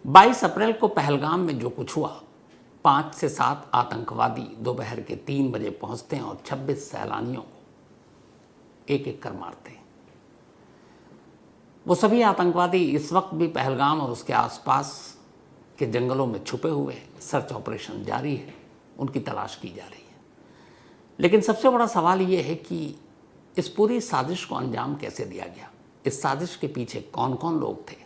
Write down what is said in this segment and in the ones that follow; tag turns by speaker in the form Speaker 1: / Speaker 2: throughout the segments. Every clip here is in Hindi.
Speaker 1: 22 अप्रैल को पहलगाम में जो कुछ हुआ, 5 से 7 आतंकवादी दोपहर के 3 बजे पहुंचते हैं और 26 सैलानियों को एक एक कर मारते हैं। वो सभी आतंकवादी इस वक्त भी पहलगाम और उसके आसपास के जंगलों में छुपे हुए हैं। सर्च ऑपरेशन जारी है, उनकी तलाश की जा रही है। लेकिन सबसे बड़ा सवाल ये है कि इस पूरी साजिश को अंजाम कैसे दिया गया, इस साजिश के पीछे कौन कौन लोग थे,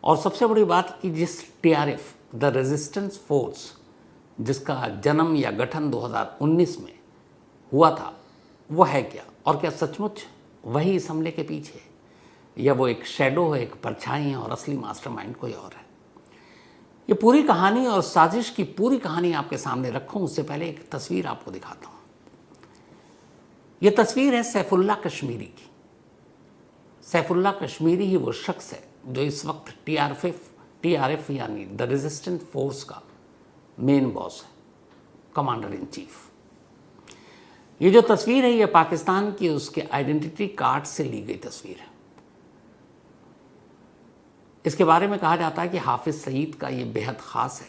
Speaker 1: और सबसे बड़ी बात कि जिस टीआरएफ द रेजिस्टेंस फोर्स जिसका जन्म या गठन 2019 में हुआ था, वो है क्या, और क्या सचमुच वही इस हमले के पीछे है, या वो एक शैडो है, एक परछाई है और असली मास्टरमाइंड कोई और है। ये पूरी कहानी और साजिश की पूरी कहानी आपके सामने रखूं उससे पहले एक तस्वीर आपको दिखाता हूं। ये तस्वीर है सैफुल्ला कश्मीरी की। सैफुल्ला कश्मीरी ही वो शख्स है जो इस वक्त टीआरएफ यानी द रेजिस्टेंस फोर्स का मेन बॉस है, कमांडर इन चीफ। ये जो तस्वीर है ये पाकिस्तान की उसके आइडेंटिटी कार्ड से ली गई तस्वीर है। इसके बारे में कहा जाता है कि हाफिज सईद का ये बेहद ख़ास है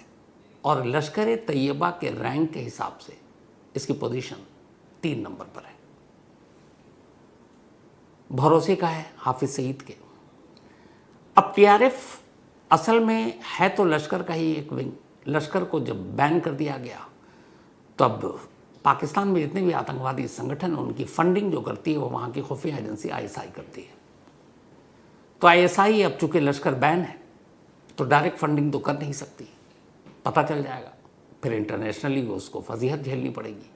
Speaker 1: और लश्कर तैयबा के रैंक के हिसाब से इसकी पोजीशन 3 नंबर पर है। भरोसे का है हाफिज सईद के। अब टीआरएफ असल में है तो लश्कर का ही एक विंग। लश्कर को जब बैन कर दिया गया तो अब पाकिस्तान में जितने भी आतंकवादी संगठन हैं उनकी फंडिंग जो करती है वो वहाँ की खुफिया एजेंसी आईएसआई करती है। तो आईएसआई अब चूंकि लश्कर बैन है तो डायरेक्ट फंडिंग तो कर नहीं सकती, पता चल जाएगा, फिर इंटरनेशनली उसको फजीहत झेलनी पड़ेगी।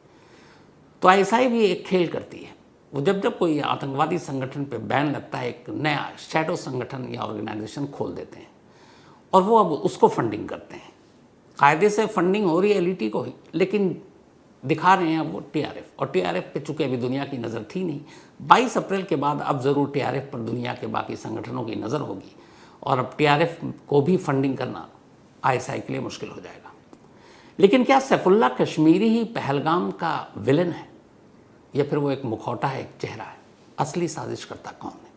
Speaker 1: तो आईएसआई भी एक खेल करती है। वो जब कोई आतंकवादी संगठन पे बैन लगता है एक नया शैडो संगठन या ऑर्गेनाइजेशन खोल देते हैं और वो अब उसको फंडिंग करते हैं। कायदे से फंडिंग हो रही है एलईटी को ही, लेकिन दिखा रहे हैं वो टीआरएफ, और टीआरएफ पे चूंकि अभी दुनिया की नज़र थी नहीं। 22 अप्रैल के बाद अब ज़रूर टीआरएफ पर दुनिया के बाकी संगठनों की नज़र होगी और अब टीआरएफ को भी फंडिंग करना आईएसआई के लिए मुश्किल हो जाएगा। लेकिन क्या सैफुल्ला कश्मीरी ही पहलगाम का विलन है या फिर वो एक मुखौटा है, एक चेहरा है? असली साजिश करता कौन है?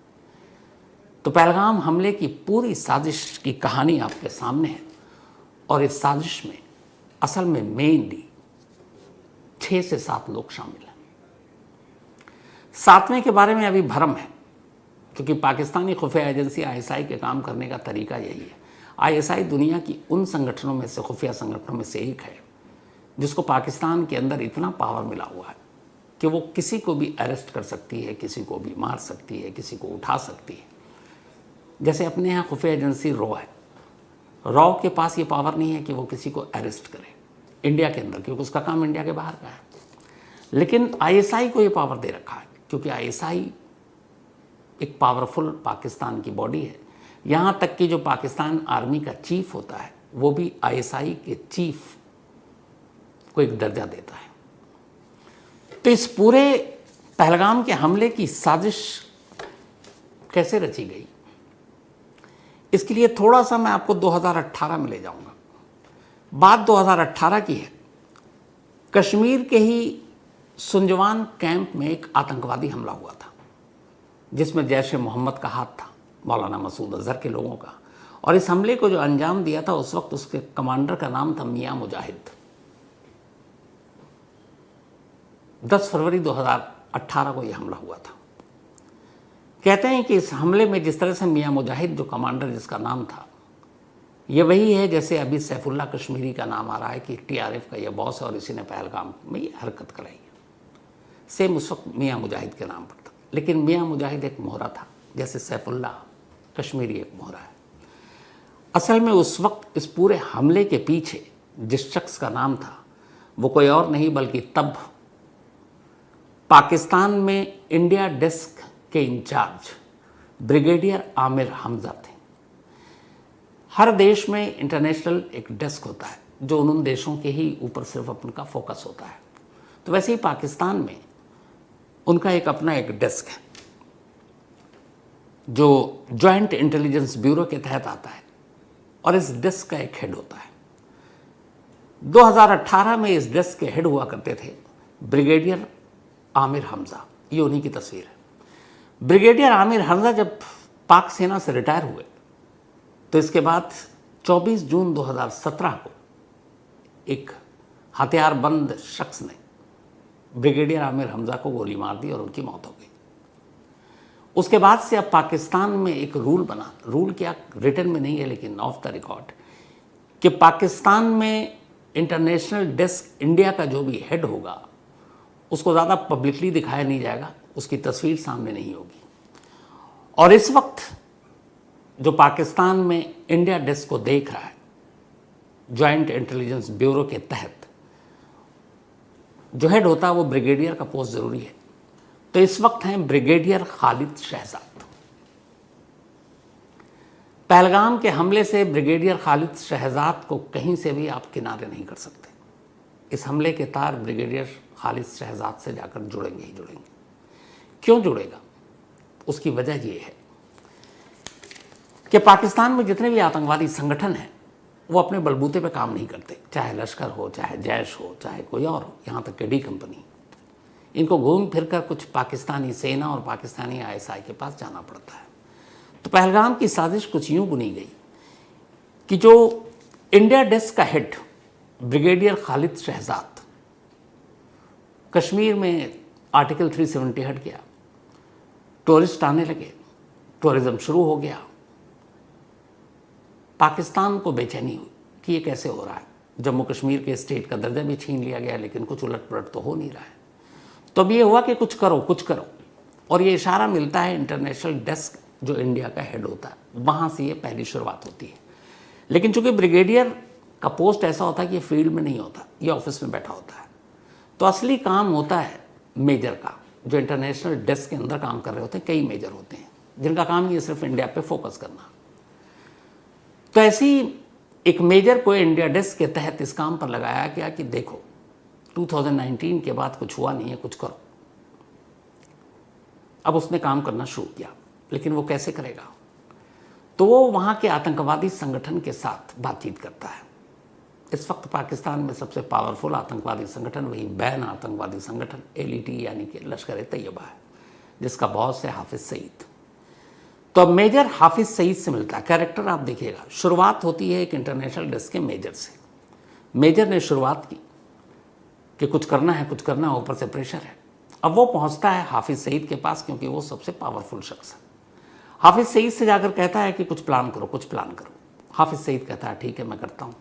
Speaker 1: तो पहलगाम हमले की पूरी साजिश की कहानी आपके सामने है और इस साजिश में असल में मेनली 6 से 7 लोग शामिल हैं। 7वें के बारे में अभी भ्रम है क्योंकि पाकिस्तानी खुफिया एजेंसी आईएसआई के काम करने का तरीका यही है। आईएसआई दुनिया की उन संगठनों में से, खुफिया संगठनों में से एक है जिसको पाकिस्तान के अंदर इतना पावर मिला हुआ है कि वो किसी को भी अरेस्ट कर सकती है, किसी को भी मार सकती है, किसी को उठा सकती है। जैसे अपने यहाँ खुफिया एजेंसी रॉ है, रॉ के पास ये पावर नहीं है कि वो किसी को अरेस्ट करे इंडिया के अंदर, क्योंकि उसका काम इंडिया के बाहर का है। लेकिन आईएसआई को ये पावर दे रखा है क्योंकि आईएसआई एक पावरफुल पाकिस्तान की बॉडी है। यहाँ तक कि जो पाकिस्तान आर्मी का चीफ होता है वो भी आईएसआई के चीफ को एक दर्जा देता है। तो इस पूरे पहलगाम के हमले की साजिश कैसे रची गई, इसके लिए थोड़ा सा मैं आपको 2018 में ले जाऊंगा। बात 2018 की है। कश्मीर के ही सुंजवान कैंप में एक आतंकवादी हमला हुआ था जिसमें जैश ए मोहम्मद का हाथ था, मौलाना मसूद अजहर के लोगों का। और इस हमले को जो अंजाम दिया था उस वक्त उसके कमांडर का नाम था मियां मुजाहिद। 10 फरवरी 2018 को यह हमला हुआ था। कहते हैं कि इस हमले में जिस तरह से मियां मुजाहिद जो कमांडर जिसका नाम था, ये वही है जैसे अभी सैफुल्ला कश्मीरी का नाम आ रहा है कि टीआरएफ का ये बॉस है और इसी ने पहलगाम में ये हरकत कराई है। सेम उस वक्त मियां मुजाहिद के नाम पर था, लेकिन मियां मुजाहिद एक मोहरा था जैसे सैफुल्ला कश्मीरी एक मोहरा है। असल में उस वक्त इस पूरे हमले के पीछे जिस शख्स का नाम था वो कोई और नहीं बल्कि तब पाकिस्तान में इंडिया डेस्क के इंचार्ज ब्रिगेडियर आमिर हमजा थे। हर देश में इंटरनेशनल एक डेस्क होता है जो उन देशों के ही ऊपर सिर्फ उनका फोकस होता है। तो वैसे ही पाकिस्तान में उनका एक अपना एक डेस्क है जो जॉइंट इंटेलिजेंस ब्यूरो के तहत आता है और इस डेस्क का एक हेड होता है। 2018 में इस डेस्क के हेड हुआ करते थे ब्रिगेडियर आमिर हमजा। ये उन्हीं की तस्वीर है। ब्रिगेडियर आमिर हमजा जब पाक सेना से रिटायर हुए तो इसके बाद 24 जून 2017 को एक हथियारबंद शख्स ने ब्रिगेडियर आमिर हमजा को गोली मार दी और उनकी मौत हो गई। उसके बाद से अब पाकिस्तान में एक रूल बना, रूल क्या रिटन में नहीं है लेकिन ऑफ द रिकॉर्ड, कि पाकिस्तान में इंटरनेशनल डेस्क इंडिया का जो भी हेड होगा उसको ज़्यादा पब्लिकली दिखाया नहीं जाएगा, उसकी तस्वीर सामने नहीं होगी। और इस वक्त जो पाकिस्तान में इंडिया डेस्क को देख रहा है, जॉइंट इंटेलिजेंस ब्यूरो के तहत जो हेड होता है वो ब्रिगेडियर का पोस्ट ज़रूरी है। तो इस वक्त हैं ब्रिगेडियर खालिद शहजाद। पहलगाम के हमले से ब्रिगेडियर खालिद शहजाद को कहीं से भी आप किनारे नहीं कर सकते। इस हमले के तार ब्रिगेडियर खालिद शहजाद से जाकर जुड़ेंगे ही जुड़ेंगे। क्यों जुड़ेगा? उसकी वजह ये है कि पाकिस्तान में जितने भी आतंकवादी संगठन हैं वो अपने बलबूते पे काम नहीं करते, चाहे लश्कर हो, चाहे जैश हो, चाहे कोई और हो, यहाँ तक कि डी कंपनी। इनको घूम फिर कर कुछ पाकिस्तानी सेना और पाकिस्तानी आईएसआई के पास जाना पड़ता है। तो पहलगाम की साजिश कुछ यूँ बुनी गई कि जो इंडिया डेस्क का हेड ब्रिगेडियर खालिद शहजाद, कश्मीर में आर्टिकल 370 हट गया, टूरिस्ट आने लगे, टूरिज्म शुरू हो गया। पाकिस्तान को बेचैनी हुई कि ये कैसे हो रहा है। जम्मू कश्मीर के स्टेट का दर्जा भी छीन लिया गया लेकिन कुछ उलट पलट तो हो नहीं रहा है। तो अब ये हुआ कि कुछ करो कुछ करो, और ये इशारा मिलता है इंटरनेशनल डेस्क जो इंडिया का हेड होता है, वहाँ से ये पहली शुरुआत होती है। लेकिन चूंकि ब्रिगेडियर का पोस्ट ऐसा होता है कि ये फील्ड में नहीं होता, ये ऑफिस में बैठा होता है, तो असली काम होता है मेजर का, जो इंटरनेशनल डेस्क के अंदर काम कर रहे होते हैं। कई मेजर होते हैं जिनका काम ये सिर्फ इंडिया पे फोकस करना। तो ऐसी एक मेजर को इंडिया डेस्क के तहत इस काम पर लगाया गया कि देखो 2019 के बाद कुछ हुआ नहीं है, कुछ करो। अब उसने काम करना शुरू किया, लेकिन वो कैसे करेगा? तो वो वहाँ के आतंकवादी संगठन के साथ बातचीत करता है। इस वक्त पाकिस्तान में सबसे पावरफुल आतंकवादी संगठन वही बैन आतंकवादी संगठन एलईटी यानी कि लश्कर ए तैयबा है, जिसका बॉस है हाफिज सईद। तो अब मेजर हाफिज सईद से मिलता है। कैरेक्टर आप देखिएगा, शुरुआत होती है एक इंटरनेशनल डेस्क के मेजर से। मेजर ने शुरुआत की कि कुछ करना है, कुछ करना है, ऊपर से प्रेशर है। अब वो पहुंचता है हाफिज सईद के पास, क्योंकि वो सबसे पावरफुल शख्स है। हाफिज सईद से जाकर कहता है कि कुछ प्लान करो, कुछ प्लान करो। हाफिज सईद कहता है ठीक है मैं करता हूँ।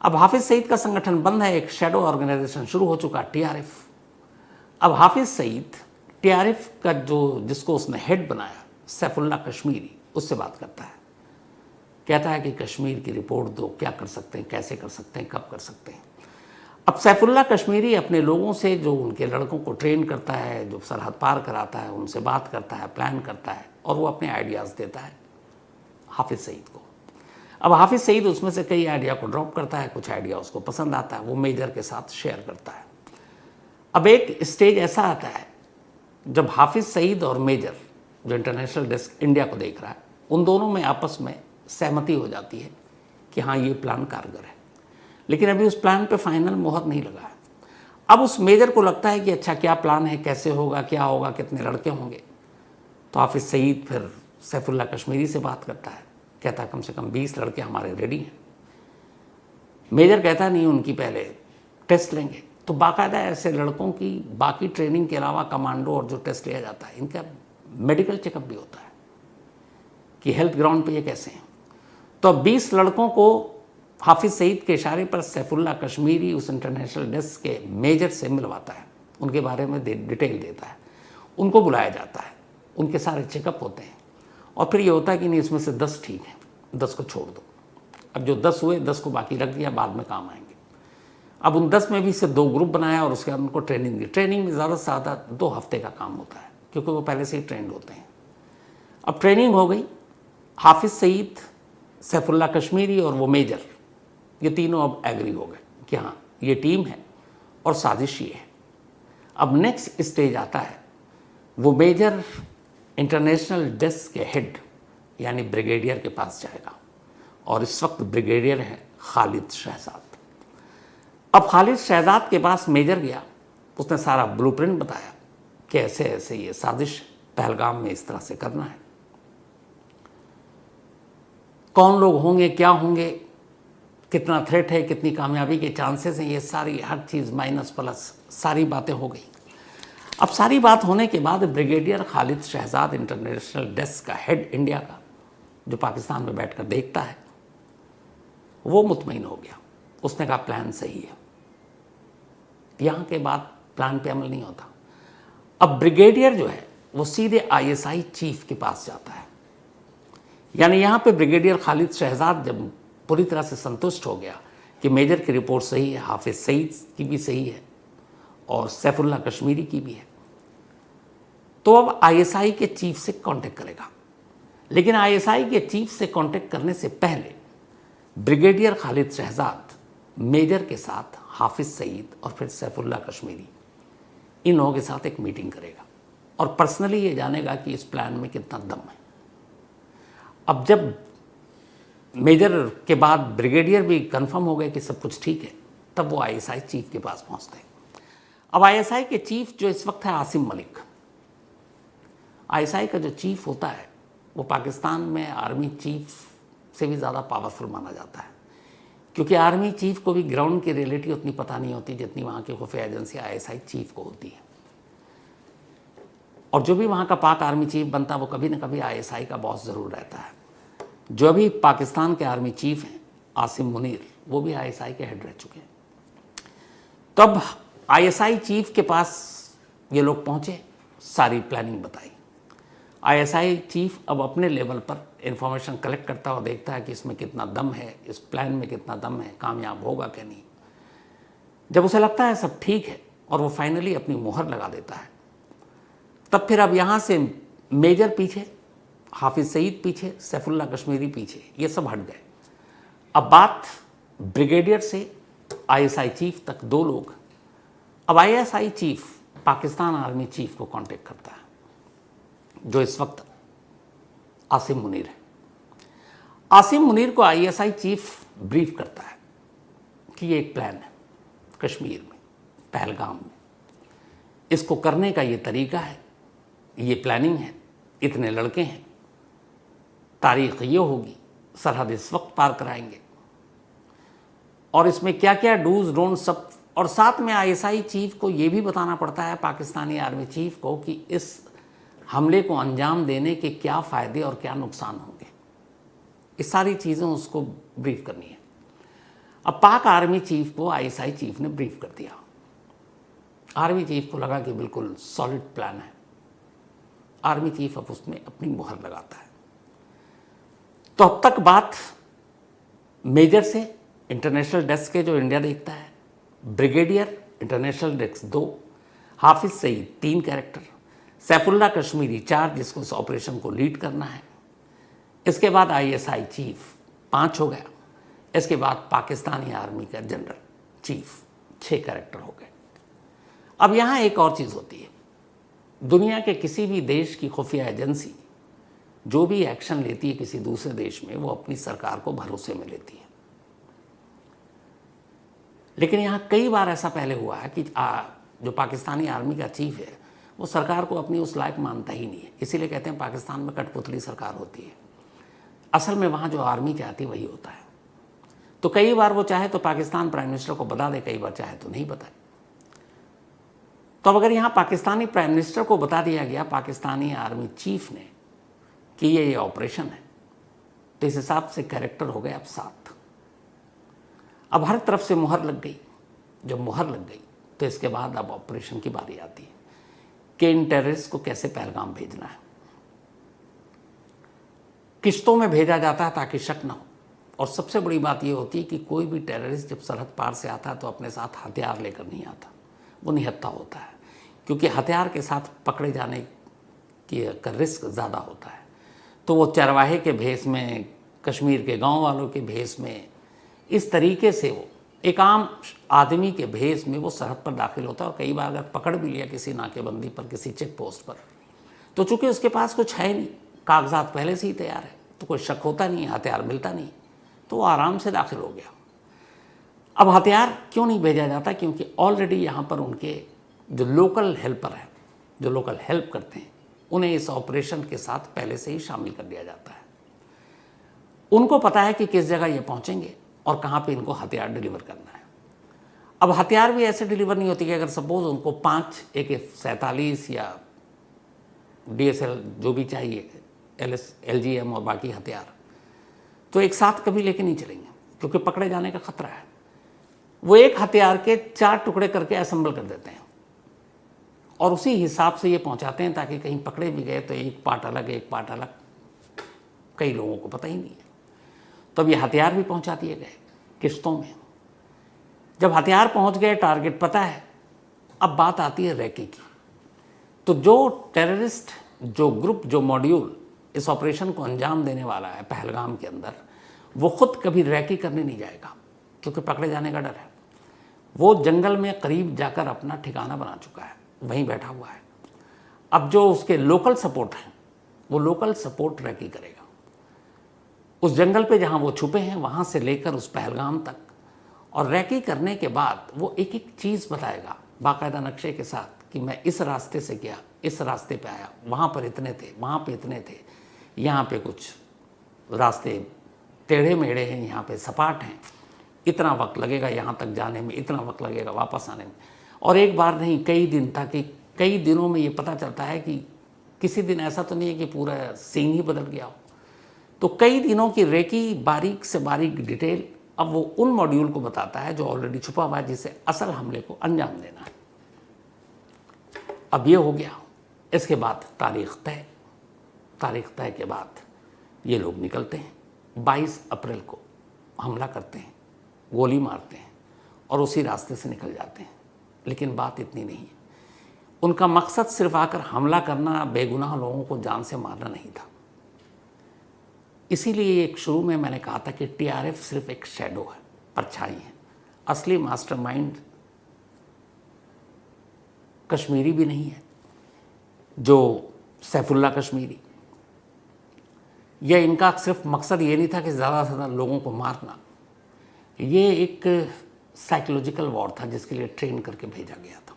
Speaker 1: अब हाफिज सईद का संगठन बंद है, एक शैडो ऑर्गेनाइजेशन शुरू हो चुका, टीआरएफ। अब हाफिज सईद टीआरएफ का जिसको उसने हेड बनाया, सैफुल्ला कश्मीरी, उससे बात करता है। कहता है कि कश्मीर की रिपोर्ट दो, क्या कर सकते हैं, कैसे कर सकते हैं, कब कर सकते हैं। अब सैफुल्ला कश्मीरी अपने लोगों से, जो उनके लड़कों को ट्रेन करता है, जो सरहद पार कराता है, उनसे बात करता है, प्लान करता है, और वो अपने आइडियाज़ देता है हाफिज सईद को। अब हाफिज सईद उसमें से कई आइडिया को ड्रॉप करता है, कुछ आइडिया उसको पसंद आता है, वो मेजर के साथ शेयर करता है। अब एक स्टेज ऐसा आता है जब हाफिज सईद और मेजर, जो इंटरनेशनल डेस्क इंडिया को देख रहा है, उन दोनों में आपस में सहमति हो जाती है कि हाँ ये प्लान कारगर है। लेकिन अभी उस प्लान पे फाइनल मोहर नहीं लगा है। अब उस मेजर को लगता है कि अच्छा क्या प्लान है, कैसे होगा, क्या होगा, कितने लड़के होंगे। तो हाफिज सईद फिर सैफुल्ला कश्मीरी से बात करता है, कहता है कम से कम 20 लड़के हमारे रेडी हैं। मेजर कहता नहीं, उनकी पहले टेस्ट लेंगे। तो बाकायदा ऐसे लड़कों की बाकी ट्रेनिंग के अलावा कमांडो और जो टेस्ट लिया जाता है, इनका मेडिकल चेकअप भी होता है कि हेल्थ ग्राउंड पे ये कैसे हैं। तो 20 लड़कों को हाफिज सईद के इशारे पर सैफुल्ला कश्मीरी उस इंटरनेशनल डेस्क के मेजर से मिलवाता है, उनके बारे में डिटेल देता है, उनको बुलाया जाता है, उनके सारे चेकअप होते हैं, और फिर ये होता है कि नहीं इसमें से 10 ठीक हैं, 10 को छोड़ दो। अब जो 10 हुए, 10 को बाकी रख दिया, बाद में काम आएंगे। अब उन 10 में भी से 2 ग्रुप बनाया और उसके बाद उनको ट्रेनिंग दी। ट्रेनिंग में ज़्यादा से ज़्यादा 2 हफ्ते का काम होता है, क्योंकि वो पहले से ही ट्रेंड होते हैं। अब ट्रेनिंग हो गई, हाफिज सईद, सैफुल्ला कश्मीरी और वो मेजर, ये तीनों अब एग्री हो गए कि हाँ ये टीम है और साजिश ये है। अब नेक्स्ट स्टेज आता है, वो मेजर इंटरनेशनल डेस्क के हेड यानी ब्रिगेडियर के पास जाएगा, और इस वक्त ब्रिगेडियर है खालिद शहजाद। अब खालिद शहजाद के पास मेजर गया, उसने सारा ब्लूप्रिंट बताया कि ऐसे ऐसे ये साजिश पहलगाम में इस तरह से करना है। कौन लोग होंगे, क्या होंगे, कितना थ्रेट है, कितनी कामयाबी के चांसेस हैं, ये सारी हर चीज़ माइनस प्लस सारी बातें हो गई। अब सारी बात होने के बाद brigadier Khalid Shahzad international desk का हेड इंडिया का, जो पाकिस्तान में बैठकर देखता है, वो मुतमईन हो गया। उसने कहा प्लान सही है, यहाँ के बाद प्लान पे अमल नहीं होता। अब ब्रिगेडियर जो है वो सीधे आईएसआई चीफ के पास जाता है। यानी यहाँ पे ब्रिगेडियर खालिद शहजाद जब पूरी तरह से संतुष्ट हो गया कि मेजर की रिपोर्ट सही है, हाफिज सईद की भी सही है और सैफुल्लाह कश्मीरी की भी है, तो अब आईएसआई के चीफ से कांटेक्ट करेगा। लेकिन आईएसआई के चीफ से कांटेक्ट करने से पहले ब्रिगेडियर खालिद शहजाद मेजर के साथ हाफिज सईद और फिर सैफुल्लाह कश्मीरी, इन लोगों के साथ एक मीटिंग करेगा और पर्सनली ये जानेगा कि इस प्लान में कितना दम है। अब जब मेजर के बाद ब्रिगेडियर भी कंफर्म हो गए कि सब कुछ ठीक है, तब वो आईएसआई चीफ के पास पहुंचते हैं। अब आईएसआई के चीफ जो इस वक्त है आसिम मलिक, आईएसआई का जो चीफ होता है वो पाकिस्तान में आर्मी चीफ से भी ज़्यादा पावरफुल माना जाता है, क्योंकि आर्मी चीफ को भी ग्राउंड की रियलिटी उतनी पता नहीं होती जितनी वहाँ की खुफिया एजेंसी आईएसआई चीफ को होती है। और जो भी वहाँ का पाक आर्मी चीफ बनता है वो कभी ना कभी आईएसआई का बॉस ज़रूर रहता है। जो अभी पाकिस्तान के आर्मी चीफ हैं आसिम मुनीर, वो भी आईएसआई के हेड रह चुके हैं। तब आईएसआई चीफ के पास ये लोग पहुँचे, सारी प्लानिंग बताई। आईएसआई चीफ अब अपने लेवल पर इंफॉर्मेशन कलेक्ट करता हुआ देखता है कि इसमें कितना दम है, इस प्लान में कितना दम है, कामयाब होगा कि नहीं। जब उसे लगता है सब ठीक है और वो फाइनली अपनी मुहर लगा देता है, तब फिर अब यहाँ से मेजर पीछे, हाफिज सईद पीछे, सैफुल्लाह कश्मीरी पीछे, ये सब हट गए। अब बात ब्रिगेडियर से आईएसआई चीफ तक दो लोग। अब ISI chief Pakistan army chief को कांटेक्ट करता है, जो इस वक्त आसिम मुनीर है। आसिम मुनीर को आईएसआई चीफ ब्रीफ करता है कि ये एक प्लान है कश्मीर में, पहलगाम में, इसको करने का ये तरीका है, ये प्लानिंग है, इतने लड़के हैं, तारीख ये होगी, सरहद इस वक्त पार कराएंगे, और इसमें क्या क्या डूज डोंट सब। और साथ में आईएसआई चीफ को ये भी बताना पड़ता है पाकिस्तानी आर्मी चीफ को कि इस हमले को अंजाम देने के क्या फ़ायदे और क्या नुकसान होंगे। इस सारी चीज़ें उसको ब्रीफ करनी है। अब पाक आर्मी चीफ को आईएसआई चीफ ने ब्रीफ कर दिया। आर्मी चीफ को लगा कि बिल्कुल सॉलिड प्लान है। आर्मी चीफ अब उसमें अपनी मुहर लगाता है। तो अब तक बात मेजर से इंटरनेशनल डेस्क के जो इंडिया देखता है, brigadier international desk 2, Hafiz Saeed 3 character, Saifullah Kashmiri 4 जिसको इस ऑपरेशन को लीड करना है, इसके बाद आईएसआई चीफ 5 हो गया, इसके बाद पाकिस्तानी आर्मी का जनरल चीफ 6 कैरेक्टर हो गए। अब यहाँ एक और चीज़ होती है, दुनिया के किसी भी देश की खुफिया एजेंसी जो भी एक्शन लेती है किसी दूसरे देश में, वो अपनी सरकार को भरोसे में लेती है। लेकिन यहाँ कई बार ऐसा पहले हुआ है कि जो पाकिस्तानी आर्मी का चीफ है वो सरकार को अपनी उस लायक मानता ही नहीं है। इसीलिए कहते हैं पाकिस्तान में कठपुतली सरकार होती है। असल में वहाँ जो आर्मी चाहती है वही होता है। तो कई बार वो चाहे तो पाकिस्तान प्राइम मिनिस्टर को बता दे, कई बार चाहे तो नहीं बताए। तो अब अगर यहाँ पाकिस्तानी प्राइम मिनिस्टर को बता दिया गया पाकिस्तानी आर्मी चीफ ने कि ये ऑपरेशन है, तो इस हिसाब से कैरेक्टर हो गए अब 7। अब हर तरफ से मुहर लग गई। जब मुहर लग गई तो इसके बाद अब ऑपरेशन की बारी आती है कि इन टेररिस्ट को कैसे पहलगाम भेजना है। किश्तों में भेजा जाता है ताकि शक न हो। और सबसे बड़ी बात यह होती है कि कोई भी टेररिस्ट जब सरहद पार से आता है तो अपने साथ हथियार लेकर नहीं आता, वो निहत्था होता है, क्योंकि हथियार के साथ पकड़े जाने का रिस्क ज़्यादा होता है। तो वो चरवाहे के भेष में, कश्मीर के गांव वालों के भेष में, इस तरीके से वो एक आम आदमी के भेष में वो सरहद पर दाखिल होता है। और कई बार अगर पकड़ भी लिया किसी नाकेबंदी पर, किसी चेक पोस्ट पर, तो चूंकि उसके पास कुछ है नहीं, कागजात पहले से ही तैयार है, तो कोई शक होता नहीं, हथियार मिलता नहीं, तो वो आराम से दाखिल हो गया। अब हथियार क्यों नहीं भेजा जाता? क्योंकि ऑलरेडी यहाँ पर उनके जो लोकल हेल्पर हैं, जो लोकल हेल्प करते हैं, उन्हें इस ऑपरेशन के साथ पहले से ही शामिल कर दिया जाता है। उनको पता है कि किस जगह ये पहुंचेंगे और कहाँ पे इनको हथियार डिलीवर करना है। अब हथियार भी ऐसे डिलीवर नहीं होती कि अगर सपोज उनको 5 AK-47 या DSL जो भी चाहिए, LGM और बाकी हथियार, तो एक साथ कभी लेके नहीं चलेंगे क्योंकि पकड़े जाने का खतरा है। वो एक हथियार के 4 टुकड़े करके असेंबल कर देते हैं और उसी हिसाब से ये पहुंचाते हैं ताकि कहीं पकड़े भी गए तो एक पार्ट अलग, एक पार्ट अलग, कई लोगों को पता ही नहीं है। तो अब ये हथियार भी पहुंचा दिए गए किश्तों में। जब हथियार पहुंच गए, टारगेट पता है, अब बात आती है रैकी की। तो जो टेररिस्ट, जो ग्रुप, जो मॉड्यूल इस ऑपरेशन को अंजाम देने वाला है पहलगाम के अंदर, वो खुद कभी रैकी करने नहीं जाएगा क्योंकि पकड़े जाने का डर है। वो जंगल में करीब जाकर अपना ठिकाना बना चुका है, वहीं बैठा हुआ है। अब जो उसके लोकल सपोर्ट हैं, वो लोकल सपोर्ट रैकी करेगा उस जंगल पे जहां वो छुपे हैं, वहां से लेकर उस पहलगाम तक। और रैकी करने के बाद वो एक एक चीज़ बताएगा बाकायदा नक्शे के साथ कि मैं इस रास्ते से गया, इस रास्ते पे आया, वहाँ पर इतने थे, वहाँ पे इतने थे, यहाँ पे कुछ रास्ते टेढ़े मेढ़े हैं, यहाँ पे सपाट हैं, इतना वक्त लगेगा यहाँ तक जाने में, इतना वक्त लगेगा वापस आने में। और एक बार नहीं, कई दिन, ताकि कई दिनों में ये पता चलता है कि किसी दिन ऐसा तो नहीं है कि पूरा सीन ही बदल गया हो। तो कई दिनों की रेकी, बारीक से बारीक डिटेल, अब वो उन मॉड्यूल को बताता है जो ऑलरेडी छुपा हुआ है, जिसे असल हमले को अंजाम देना है। अब ये हो गया। इसके बाद तारीख तय के बाद ये लोग निकलते हैं। 22 अप्रैल को हमला करते हैं, गोली मारते हैं और उसी रास्ते से निकल जाते हैं। लेकिन बात इतनी नहीं है, उनका मकसद सिर्फ आकर हमला करना, बेगुनाह लोगों को जान से मारना नहीं था। इसीलिए एक शुरू में मैंने कहा था कि TRF सिर्फ एक शैडो है, परछाई है। असली मास्टरमाइंड कश्मीरी भी नहीं है, जो सैफुल्ला कश्मीरी, यह इनका सिर्फ मकसद ये नहीं था कि ज़्यादा से ज़्यादा लोगों को मारना। ये एक साइकोलॉजिकल वॉर था जिसके लिए ट्रेन करके भेजा गया था।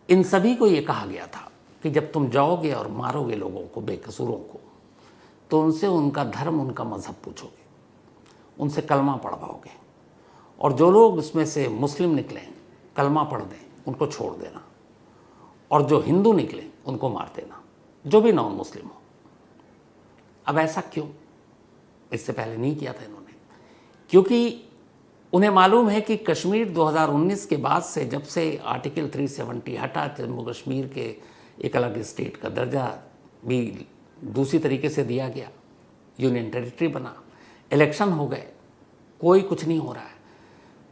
Speaker 1: इन सभी को ये कहा गया था कि जब तुम जाओगे और मारोगे लोगों को, बेकसूरों को, तो उनसे उनका धर्म, उनका मज़हब पूछोगे, उनसे कलमा पढ़वाओगे, और जो लोग उसमें से मुस्लिम निकलें, कलमा पढ़ दें, उनको छोड़ देना, और जो हिंदू निकलें उनको मार देना, जो भी नॉन मुस्लिम हो। अब ऐसा क्यों? इससे पहले नहीं किया था इन्होंने, क्योंकि उन्हें मालूम है कि कश्मीर 2019 के बाद से, जब से आर्टिकल 370 हटा, जम्मू कश्मीर के एक अलग स्टेट का दर्जा भी दूसरी तरीके से दिया गया, यूनियन टेरिटरी बना, इलेक्शन हो गए, कोई कुछ नहीं हो रहा है,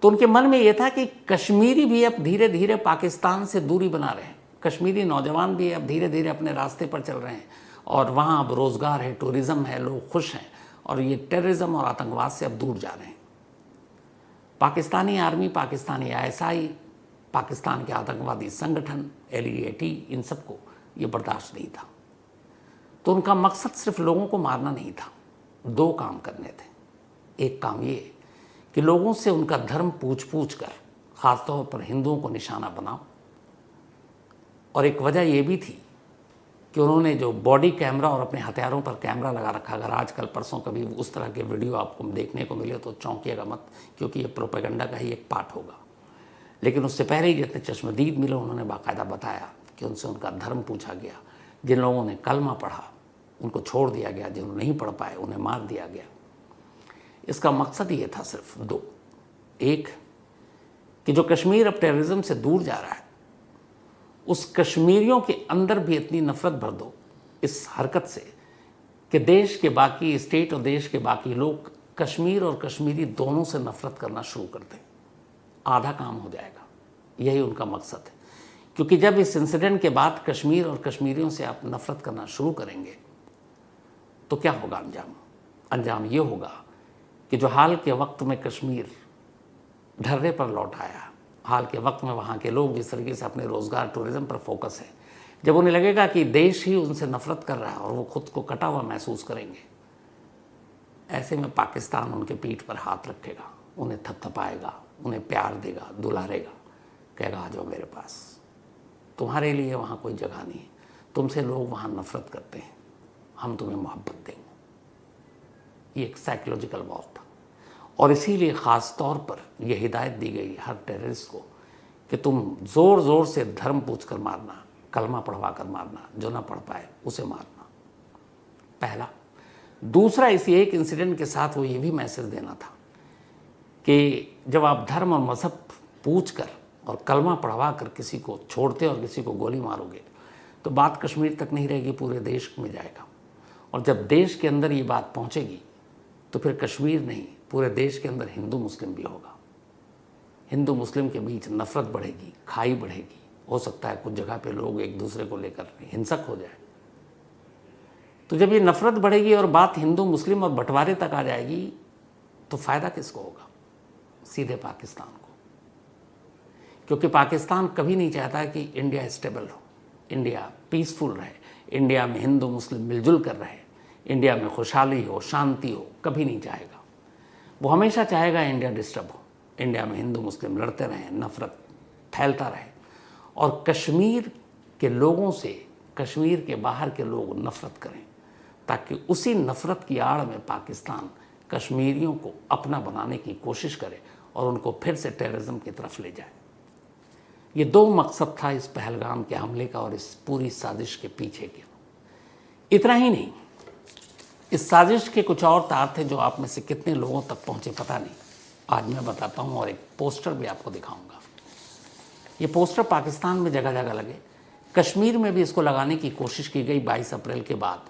Speaker 1: तो उनके मन में ये था कि कश्मीरी भी अब धीरे धीरे पाकिस्तान से दूरी बना रहे हैं, कश्मीरी नौजवान भी अब धीरे धीरे अपने रास्ते पर चल रहे हैं, और वहाँ अब रोज़गार है, टूरिज़्म है, लोग खुश हैं, और ये टेररिज्म और आतंकवाद से अब दूर जा रहे हैं। पाकिस्तानी आर्मी, पाकिस्तानी ISI, पाकिस्तान के आतंकवादी संगठन LEAT, इन सबको ये बर्दाश्त नहीं था। तो उनका मकसद सिर्फ लोगों को मारना नहीं था, 2 काम करने थे। एक काम ये कि लोगों से उनका धर्म पूछ कर, ख़ासतौर पर हिंदुओं को निशाना बनाओ, और एक वजह ये भी थी कि उन्होंने जो बॉडी कैमरा और अपने हथियारों पर कैमरा लगा रखा, अगर आजकल परसों कभी उस तरह के वीडियो आपको देखने को मिले तो चौंकिएगा मत, क्योंकि ये प्रोपेगेंडा का ही एक पार्ट होगा। लेकिन उससे पहले ही जितने चश्मदीद मिले, उन्होंने बाकायदा बताया कि उनसे उनका धर्म पूछा गया। जिन लोगों ने कलमा पढ़ा उनको छोड़ दिया गया, जिन्होंने नहीं पढ़ पाए उन्हें मार दिया गया। इसका मकसद ये था सिर्फ 2। एक कि जो कश्मीर अब टेररिज्म से दूर जा रहा है, उस कश्मीरियों के अंदर भी इतनी नफरत भर दो इस हरकत से कि देश के बाकी स्टेट और देश के बाकी लोग कश्मीर और कश्मीरी दोनों से नफरत करना शुरू कर दें। आधा काम हो जाएगा, यही उनका मकसद है। क्योंकि जब इस इंसिडेंट के बाद कश्मीर और कश्मीरियों से आप नफरत करना शुरू करेंगे तो क्या होगा अंजाम ये होगा कि जो हाल के वक्त में कश्मीर ढर्रे पर लौट आया, हाल के वक्त में वहाँ के लोग जिस तरीके से अपने रोज़गार, टूरिज़्म पर फोकस है, जब उन्हें लगेगा कि देश ही उनसे नफरत कर रहा है और वो खुद को कटा हुआ महसूस करेंगे, ऐसे में पाकिस्तान उनके पीठ पर हाथ रखेगा, उन्हें थपथपाएगा, उन्हें प्यार देगा, दुलारेगा, कहेगा आ जाओ मेरे पास, तुम्हारे लिए वहाँ कोई जगह नहीं है, तुमसे लोग वहाँ नफरत करते हैं, हम तुम्हें मोहब्बत देंगे। ये एक साइकोलॉजिकल वॉर था। और इसीलिए ख़ास तौर पर यह हिदायत दी गई हर टेररिस्ट को कि तुम ज़ोर ज़ोर से धर्म पूछ कर मारना, कलमा पढ़वा कर मारना, जो ना पढ़ पाए उसे मारना, पहला। दूसरा, इसी एक इंसिडेंट के साथ वो ये भी मैसेज देना था कि जब आप धर्म और मज़हब पूछ कर और कलमा पढ़वा कर किसी को छोड़ते और किसी को गोली मारोगे तो बात कश्मीर तक नहीं रहेगी, पूरे देश में जाएगा। और जब देश के अंदर ये बात पहुंचेगी तो फिर कश्मीर नहीं, पूरे देश के अंदर हिंदू मुस्लिम भी होगा। हिंदू मुस्लिम के बीच नफरत बढ़ेगी, खाई बढ़ेगी, हो सकता है कुछ जगह पे लोग एक दूसरे को लेकर हिंसक हो जाए। तो जब ये नफरत बढ़ेगी और बात हिंदू मुस्लिम और बंटवारे तक आ जाएगी तो फ़ायदा किसको होगा? सीधे पाकिस्तान को। क्योंकि पाकिस्तान कभी नहीं चाहता कि इंडिया स्टेबल हो, इंडिया पीसफुल रहे, इंडिया में हिंदू मुस्लिम मिलजुल कर रहे, इंडिया में खुशहाली हो, शांति हो, कभी नहीं चाहेगा। वो हमेशा चाहेगा इंडिया डिस्टर्ब हो, इंडिया में हिंदू मुस्लिम लड़ते रहें, नफरत फैलता रहे और कश्मीर के लोगों से कश्मीर के बाहर के लोग नफरत करें, ताकि उसी नफरत की आड़ में पाकिस्तान कश्मीरियों को अपना बनाने की कोशिश करे और उनको फिर से टेररिज्म की तरफ ले जाए। ये दो मकसद था इस पहलगाम के हमले का और इस पूरी साजिश के पीछे के। इतना ही नहीं, इस साजिश के कुछ और तार थे जो आप में से कितने लोगों तक पहुंचे पता नहीं, आज मैं बताता हूं और एक पोस्टर भी आपको दिखाऊंगा। ये पोस्टर पाकिस्तान में जगह जगह लगे, कश्मीर में भी इसको लगाने की कोशिश की गई 22 अप्रैल के बाद,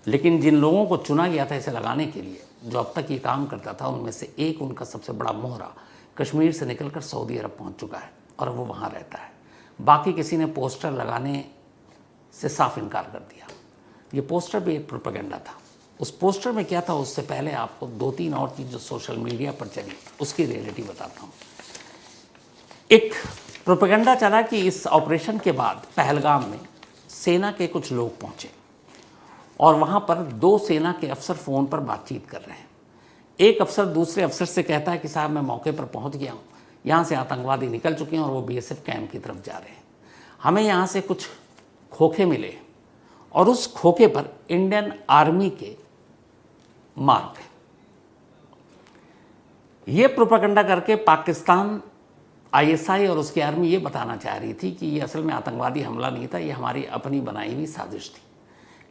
Speaker 1: लेकिन जिन लोगों को चुना गया था इसे लगाने के लिए, जो अब तक ये काम करता था, उनमें से एक, उनका सबसे बड़ा मोहरा कश्मीर से निकलकर सऊदी अरब पहुंच चुका है और वो वहाँ रहता है। बाकी किसी ने पोस्टर लगाने से साफ इनकार कर दिया। ये पोस्टर भी एक प्रोपेगेंडा था। उस पोस्टर में क्या था, उससे पहले आपको 2-3 और चीज़ जो सोशल मीडिया पर चली उसकी रियलिटी बताता हूँ। एक प्रोपेगेंडा चला कि इस ऑपरेशन के बाद पहलगाम में सेना के कुछ लोग पहुँचे और वहाँ पर 2 सेना के अफसर फ़ोन पर बातचीत कर रहे हैं। एक अफसर दूसरे अफसर से कहता है कि साहब मैं मौके पर पहुँच गया हूँ, यहाँ से आतंकवादी निकल चुके हैं और वो बीएसएफ कैंप की तरफ जा रहे हैं, हमें यहाँ से कुछ खोखे मिले और उस खोखे पर इंडियन आर्मी के मार्क है। ये प्रोपेगेंडा करके पाकिस्तान आईएसआई और उसकी आर्मी ये बताना चाह रही थी कि ये असल में आतंकवादी हमला नहीं था, ये हमारी अपनी बनाई हुई साजिश थी।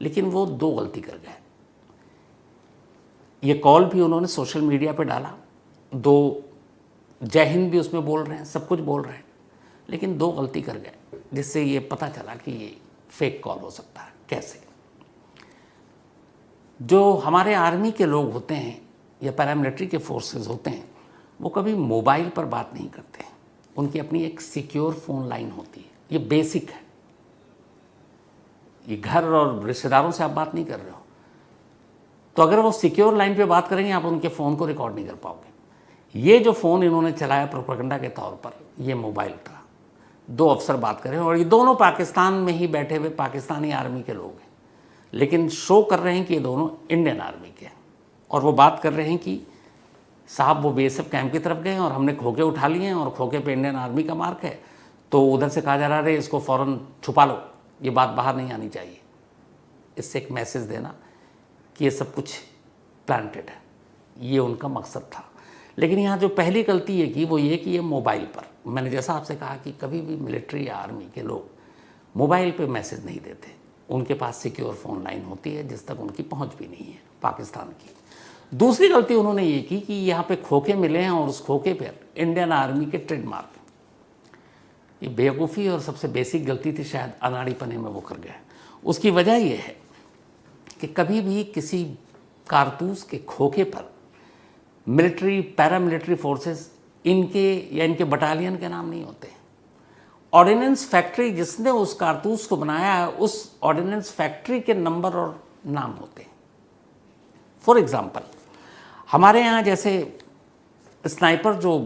Speaker 1: लेकिन वो 2 गलती कर गए। ये कॉल भी उन्होंने सोशल मीडिया पे डाला, 2 जय हिंद भी उसमें बोल रहे हैं, सब कुछ बोल रहे हैं, लेकिन 2 गलती कर गए जिससे ये पता चला कि ये फेक कॉल हो सकता है। कैसे? जो हमारे आर्मी के लोग होते हैं या पैरामिलिट्री के फोर्सेस होते हैं, वो कभी मोबाइल पर बात नहीं करते हैं, उनकी अपनी एक सिक्योर फ़ोन लाइन होती है। ये बेसिक है। ये घर और रिश्तेदारों से आप बात नहीं कर रहे हो, तो अगर वो सिक्योर लाइन पे बात करेंगे आप उनके फ़ोन को रिकॉर्ड नहीं कर पाओगे। ये जो फ़ोन इन्होंने चलाया प्रोपेगेंडा के तौर पर, ये मोबाइल था। 2 अफसर बात कर रहे हैं और ये दोनों पाकिस्तान में ही बैठे हुए पाकिस्तानी आर्मी के लोग हैं, लेकिन शो कर रहे हैं कि ये दोनों इंडियन आर्मी के हैं। और वो बात कर रहे हैं कि साहब वो बीएसएफ कैंप की तरफ गए और हमने खोखे उठा लिए हैं और खोखे पे इंडियन आर्मी का मार्क है, तो उधर से कहा जा रहा है इसको फ़ौरन छुपा लो, ये बात बाहर नहीं आनी चाहिए। इससे एक मैसेज देना कि ये सब कुछ प्लांटेड है, ये उनका मकसद था। लेकिन यहाँ जो पहली गलती ये की वो ये कि ये मोबाइल पर, मैंने जैसा आपसे कहा कि कभी भी मिलिट्री या आर्मी के लोग मोबाइल पे मैसेज नहीं देते, उनके पास सिक्योर फ़ोन लाइन होती है जिस तक उनकी पहुँच भी नहीं है पाकिस्तान की। दूसरी गलती उन्होंने ये की कि यहाँ पे खोखे मिले हैं और उस खोखे पर इंडियन आर्मी के ट्रेडमार्क। ये बेवकूफ़ी और सबसे बेसिक गलती थी, शायद अनाड़ीपने में वो कर गए। उसकी वजह यह है कि कभी भी किसी कारतूस के खोखे पर मिलिट्री, पैरामिलिट्री फोर्सेस इनके या इनके बटालियन के नाम नहीं होते। ऑर्डिनेंस फैक्ट्री जिसने उस कारतूस को बनाया है, उस ऑर्डिनेंस फैक्ट्री के नंबर और नाम होते हैं। फॉर एग्ज़ाम्पल, हमारे यहाँ जैसे स्नाइपर जो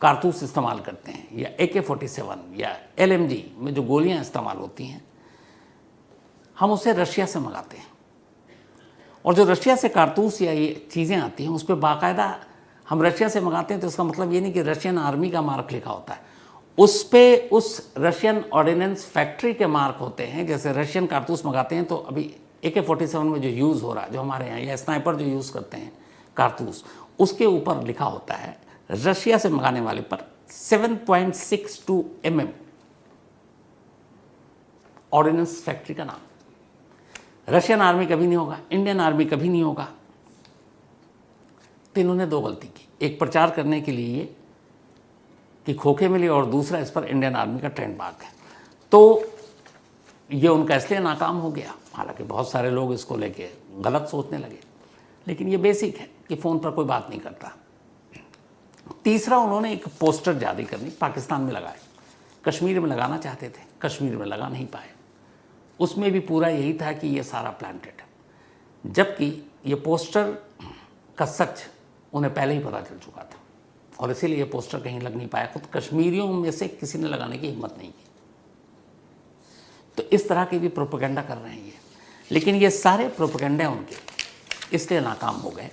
Speaker 1: कारतूस इस्तेमाल करते हैं या AK-47 या LMG में जो गोलियां इस्तेमाल होती हैं, हम उसे रशिया से मंगाते हैं और जो रशिया से कारतूस या ये चीज़ें आती हैं उस पर बाकायदा हम रशिया से मंगाते हैं, तो इसका मतलब ये नहीं कि रशियन आर्मी का मार्क लिखा होता है, उस पर उस रशियन ऑर्डिनेंस फैक्ट्री के मार्क होते हैं। जैसे रशियन कारतूस मंगाते हैं तो अभी AK-47 में जो यूज़ हो रहा है, जो हमारे यहाँ, या स्नाइपर जो यूज़ करते हैं कारतूस, उसके ऊपर लिखा होता है रशिया से मंगाने वाले पर 7.62 mm ऑर्डिनेंस फैक्ट्री का नाम। रशियन आर्मी कभी नहीं होगा, इंडियन आर्मी कभी नहीं होगा। तो इन्होंने दो गलती की, एक प्रचार करने के लिए कि खोखे मिले, और दूसरा इस पर इंडियन आर्मी का ट्रेंड मार्क है। तो ये उनका इसलिए नाकाम हो गया, हालांकि बहुत सारे लोग इसको लेके गलत सोचने लगे, लेकिन ये बेसिक है कि फ़ोन पर कोई बात नहीं करता। तीसरा, उन्होंने एक पोस्टर जारी करनी पाकिस्तान में लगाए, कश्मीर में लगाना चाहते थे, कश्मीर में लगा नहीं पाए। उसमें भी पूरा यही था कि ये सारा प्लांटेड है, जबकि ये पोस्टर का सच उन्हें पहले ही पता चल चुका था, और इसीलिए ये पोस्टर कहीं लग नहीं पाया। खुद कश्मीरियों में से किसी ने लगाने की हिम्मत नहीं की। तो इस तरह के भी प्रोपेगेंडा कर रहे हैं ये, लेकिन ये सारे प्रोपेगेंडा उनके इसलिए नाकाम हो गए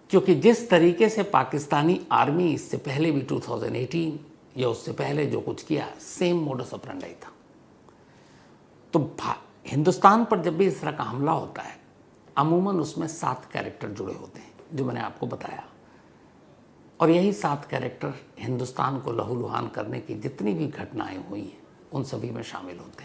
Speaker 1: क्योंकि जिस तरीके से पाकिस्तानी आर्मी इससे पहले भी 2018 या उससे पहले जो कुछ किया, सेम मोडस ऑपरेंडी था। तो हिंदुस्तान पर जब भी इस तरह का हमला होता है, अमूमन उसमें 7 कैरेक्टर जुड़े होते हैं, जो मैंने आपको बताया, और यही 7 कैरेक्टर हिंदुस्तान को लहूलुहान करने की जितनी भी घटनाएं हुई हैं उन सभी में शामिल होते हैं।